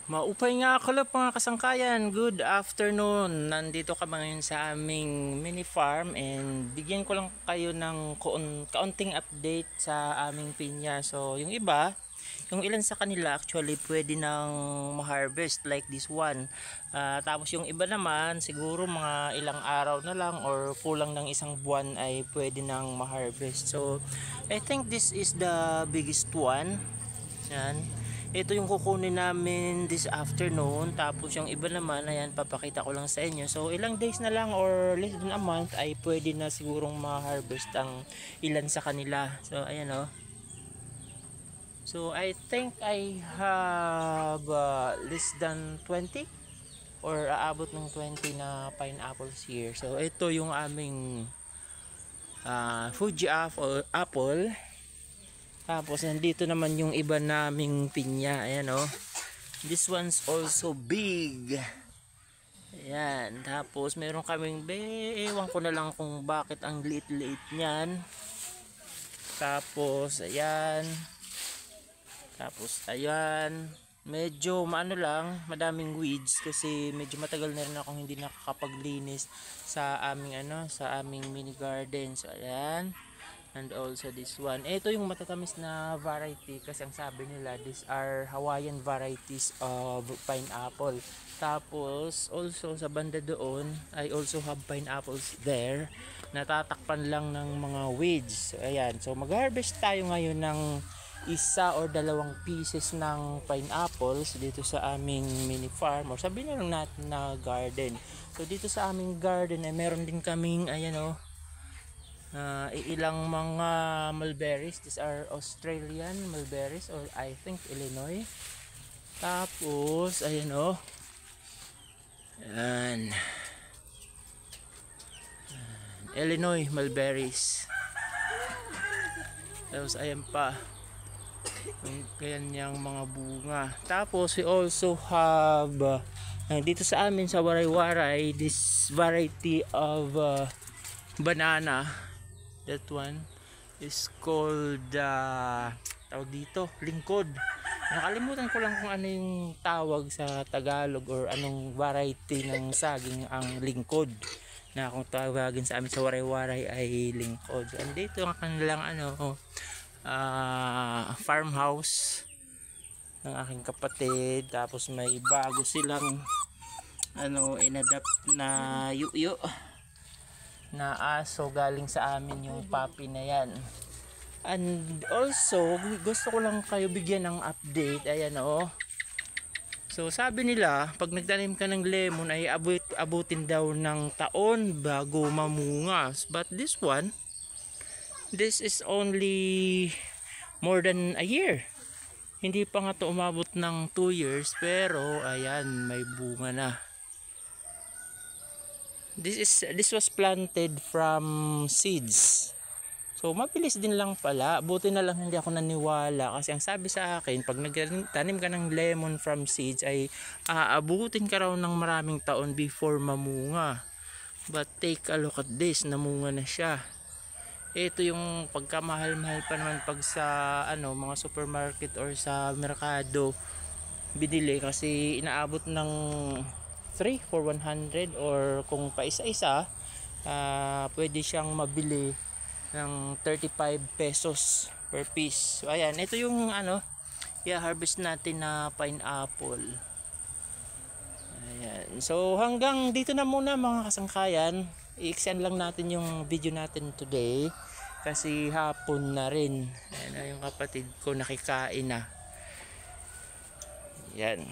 Maupay nga kalap mga kasangkayan, good afternoon. Nandito ka ngayon sa aming mini farm and bigyan ko lang kayo ng kaunting update sa aming pinya. So yung iba, yung ilan sa kanila actually pwede nang ma-harvest like this one. Tapos yung iba naman siguro mga ilang araw na lang or kulang ng isang buwan ay pwede nang ma-harvest. So I think this is the biggest one. Yan. Ito yung kukunin namin this afternoon. Tapos yung iba naman, ayan, papakita ko lang sa inyo. So ilang days na lang or less than a month ay pwede na sigurong ma-harvest ang ilan sa kanila. So ayan o. So I think I have less than 20 or aabot ng 20 na pineapples here. So ito yung aming Fuji apple. Tapos nandito naman yung iba naming pinya. Ayan o. This one's also big. Ayan. Tapos meron kaming ewan ko na lang kung bakit ang liit-liit niyan. Tapos ayan. Tapos ayan. Medyo maano lang, madaming weeds kasi medyo matagal na rin akong hindi nakakapaglinis sa aming sa aming mini garden. So ayan. And also this one. Ito yung matatamis na variety kasi ang sabi nila these are Hawaiian varieties of pineapple. Tapos also sa banda doon I also have pineapples there. Natatakpan lang ng mga weeds. So, ayan. So mag-harvest tayo ngayon ng isa or dalawang pieces ng pineapples dito sa aming mini farm or sabihin na lang natin na garden. So dito sa aming garden ay meron din kaming ayan o. Ilang mga mulberries. These are Australian mulberries or I think Illinois. Tapos ayan o. Ayan. Illinois mulberries. Tapos ayan pa yung kanyang mga bunga. Tapos we also have dito sa amin sa Waray-Waray this variety of banana. That one is called tawag dito, lingkod. Nakalimutan ko lang kung ano yung tawag sa Tagalog or anong variety ng saging ang lingkod. Na kung tawagin sa amin sa Waray-Waray ay lingkod. And dito ang kanilang farmhouse ng aking kapatid. Tapos may bago silang inadapt na yuyo na aso galing sa amin yung puppy na yan. And also gusto ko lang kayo bigyan ng update. Ayan o. So sabi nila pag nagtanim ka ng lemon ay abutin daw ng taon bago mamunga. But this one, this is only more than a year. Hindi pa nga to umabot ng 2 years pero ayan may bunga na. This was planted from seeds. So mabilis din lang pala. Buti na lang hindi ako naniwala kasi ang sabi sa akin pag nagtanim ka ng lemon from seeds ay aabutin ka raw ng maraming taon before mamunga. But take a look at this, namunga na siya. Ito yung pagkamahal-mahal pa naman pag sa mga supermarket or sa merkado binili kasi inaabot ng 3 for 100 or kung pa isa-isa pwede siyang mabili ng 35 pesos per piece. So ayan, ito yung harvest natin na pineapple. Ayan. So hanggang dito na muna mga kasangkayan. I-extend lang natin yung video natin today kasi hapon na rin. Ayan na yung kapatid ko nakikain na. Yan.